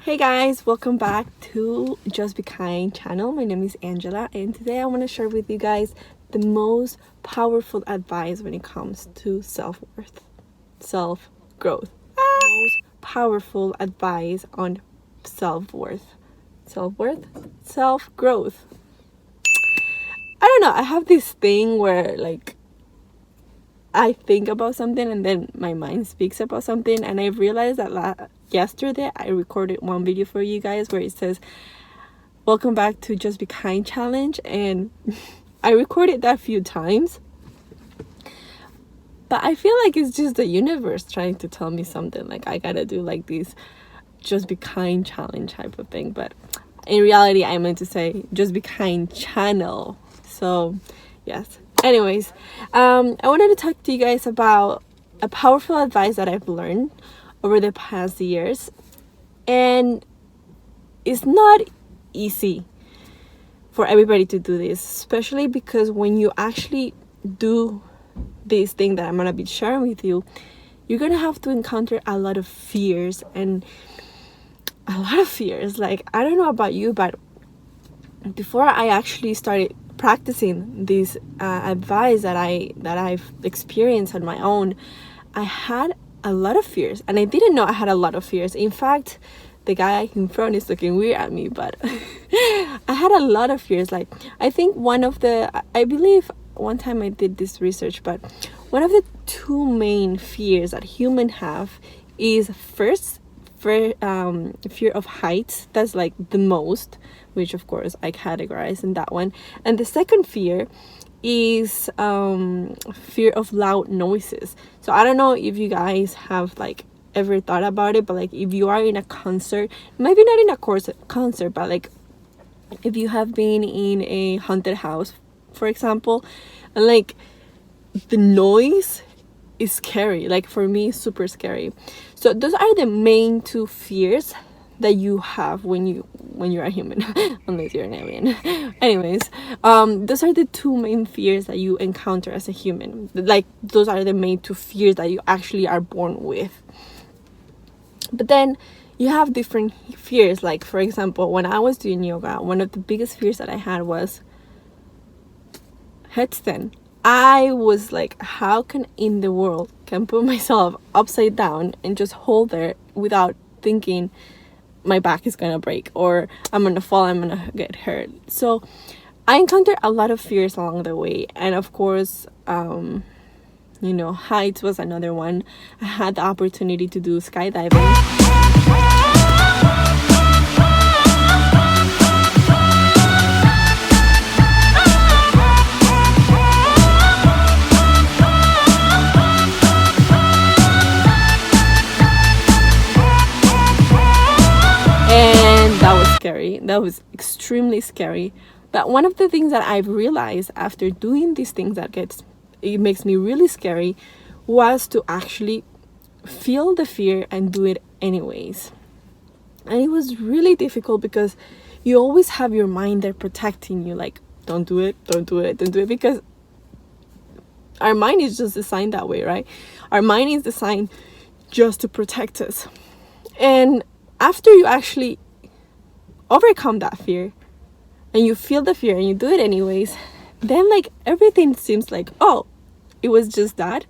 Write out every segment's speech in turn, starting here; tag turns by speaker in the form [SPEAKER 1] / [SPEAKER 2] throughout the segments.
[SPEAKER 1] Hey guys, welcome back to Just Be Kind channel. My name is Angela, and today I want to share with you guys the most powerful advice when it comes to self-worth, self-growth. Most powerful advice on self-worth, self-growth. I don't know, I have this thing where I think about something and then my mind speaks about something, and I realized that yesterday I recorded one video for you guys where it says welcome back to Just Be Kind challenge, and I recorded that a few times, but I feel like it's just the universe trying to tell me something, like I gotta do like this Just Be Kind challenge type of thing. But in reality I meant to say Just Be Kind channel. So yes, anyways, I wanted to talk to you guys about a powerful advice that I've learned over the past years, and it's not easy for everybody to do this, especially because when you actually do this thing that I'm gonna be sharing with you, you're gonna have to encounter a lot of fears. Like, I don't know about you, but before I actually started practicing this advice that I've experienced on my own, I had a lot of fears, and I didn't know I had a lot of fears. In fact, the guy in front is looking weird at me, but I had a lot of fears. Like, I think I believe one time I did this research, but one of the two main fears that humans have is first fear of heights. That's like the most, which of course I categorize in that one. And the second fear is fear of loud noises. So I don't know if you guys have like ever thought about it, but like if you are in a concert, maybe not in a concert, but like if you have been in a haunted house, for example, and like the noise is scary. Like for me, super scary. So those are the main two fears that you have when you're a human, unless you're an alien. Anyways, those are the two main fears that you encounter as a human. Like, those are the main two fears that you actually are born with. But then you have different fears. Like, for example, when I was doing yoga, one of the biggest fears that I had was headstand. I was like, how can in the world can put myself upside down and just hold there without thinking my back is gonna break, or I'm gonna fall, I'm gonna get hurt. So I encountered a lot of fears along the way. And of course, heights was another one. I had the opportunity to do skydiving. Scary. That was extremely scary. But one of the things that I've realized after doing these things it makes me really scary, was to actually feel the fear and do it anyways. And it was really difficult because you always have your mind there protecting you, like, don't do it, because our mind is just designed that way, right? Our mind is designed just to protect us. And after you actually overcome that fear and you feel the fear and you do it anyways, then like everything seems like, oh, it was just that.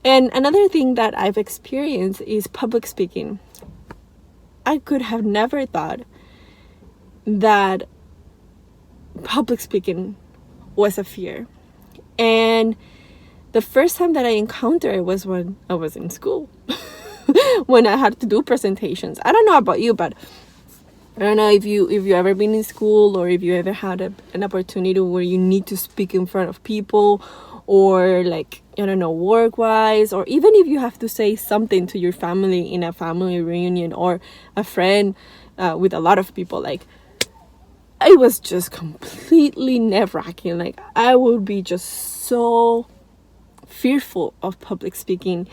[SPEAKER 1] And another thing that I've experienced is public speaking. I could have never thought that public speaking was a fear. And the first time that I encountered it was when I was in school when I had to do presentations. I don't know about you, but I don't know if you ever been in school, or if you ever had an opportunity where you need to speak in front of people, or like, I don't know, work-wise, or even if you have to say something to your family in a family reunion, or a friend with a lot of people. Like, it was just completely nerve-wracking. Like, I would be just so fearful of public speaking.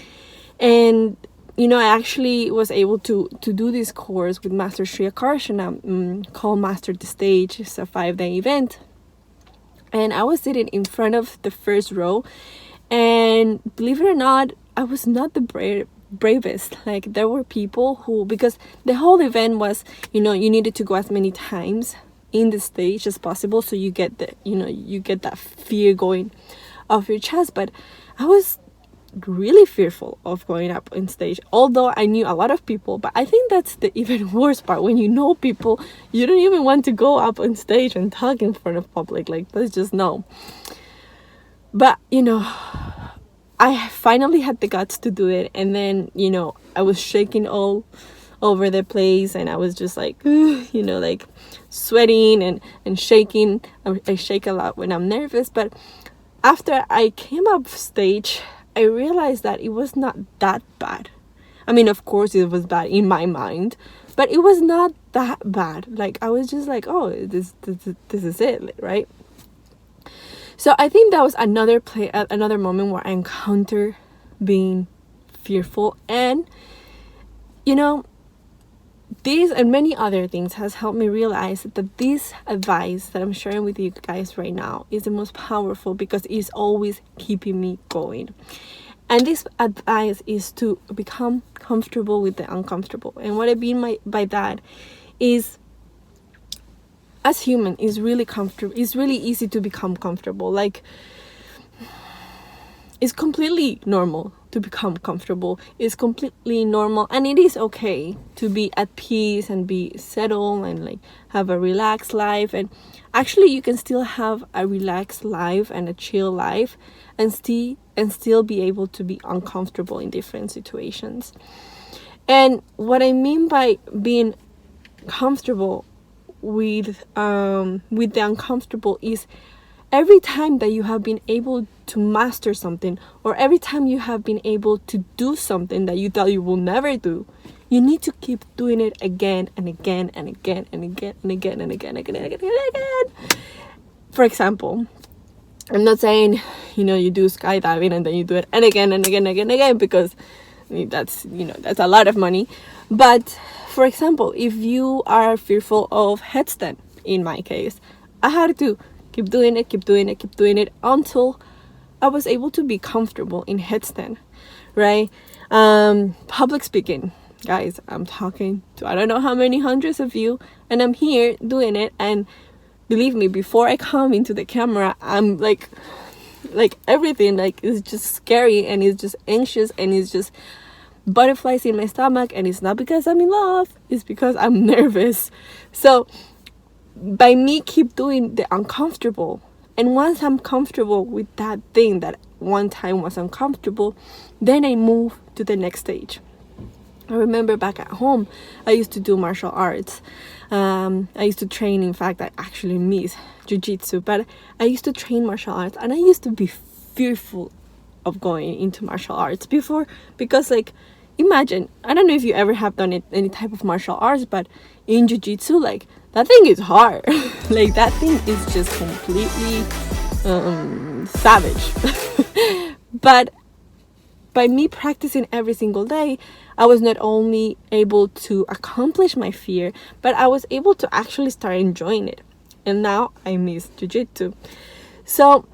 [SPEAKER 1] And I actually was able to do this course with Master Shriya Karshana, called Master the Stage. It's a 5-day event. And I was sitting in front of the first row. And believe it or not, I was not the bravest. Like, there were people who, because the whole event was, you needed to go as many times in the stage as possible, so you get you get that fear going off your chest. But I was really fearful of going up on stage, although I knew a lot of people. But I think that's the even worse part. When you know people, you don't even want to go up on stage and talk in front of public. Like, that's just no. But I finally had the guts to do it, and then I was shaking all over the place, and I was just like like sweating and shaking. I shake a lot when I'm nervous. But after I came up stage, I realized that it was not that bad. I mean, of course it was bad in my mind, but it was not that bad. Like, I was just like, oh, this is it, right? So I think that was another moment where I encountered being fearful. And these and many other things has helped me realize that this advice that I'm sharing with you guys right now is the most powerful, because it's always keeping me going. And this advice is to become comfortable with the uncomfortable. And what I mean by that is, as human, it's really comfortable. It's really easy to become comfortable. Like, it's completely normal to become comfortable. It's completely normal, and it is okay to be at peace and be settled and like have a relaxed life. And actually, you can still have a relaxed life and a chill life and still be able to be uncomfortable in different situations. And what I mean by being comfortable with the uncomfortable is, every time that you have been able to master something, or every time you have been able to do something that you thought you will never do, you need to keep doing it again and again and again and again and again and again and again and again and again. For example, I'm not saying you do skydiving and then you do it and again and again and again and again, because that's a lot of money. But for example, if you are fearful of headstand, in my case, I had to keep doing it until I was able to be comfortable in headstand, right? Public speaking, guys, I'm talking to I don't know how many hundreds of you, and I'm here doing it. And believe me, before I come into the camera, I'm like everything is just scary, and it's just anxious, and it's just butterflies in my stomach. And it's not because I'm in love, it's because I'm nervous. So by me keep doing the uncomfortable, and once I'm comfortable with that thing that one time was uncomfortable, then I move to the next stage. I remember back at home, I used to do martial arts. I used to train. In fact, I actually miss jiu-jitsu, but I used to train martial arts, and I used to be fearful of going into martial arts before, because imagine, I don't know if you ever have done any type of martial arts, but in jiu-jitsu, that thing is hard. That thing is just completely savage. But by me practicing every single day, I was not only able to accomplish my fear, but I was able to actually start enjoying it. And now I miss jiu-jitsu. So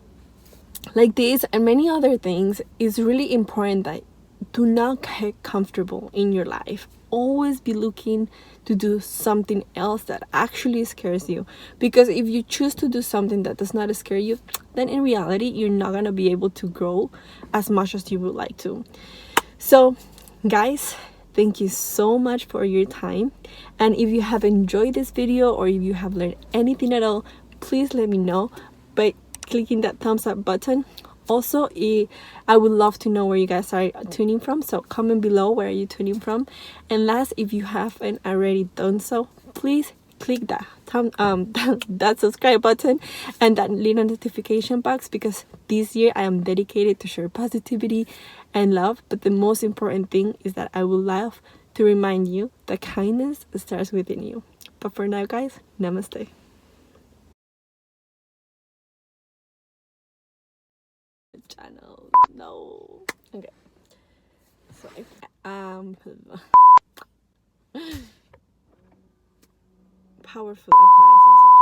[SPEAKER 1] this and many other things, it's really important that do not get comfortable in your life. Always be looking to do something else that actually scares you, because if you choose to do something that does not scare you, then in reality you're not going to be able to grow as much as you would like to. So guys, thank you so much for your time, and if you have enjoyed this video, or if you have learned anything at all, please let me know by clicking that thumbs up button. Also, I would love to know where you guys are tuning from, so comment below where are you tuning from. And last, if you haven't already done so, please click that that subscribe button and that little notification box, because this year I am dedicated to share positivity and love. But the most important thing is that I would love to remind you that kindness starts within you. But for now, guys, namaste. Channel, no. Okay. So powerful advice and social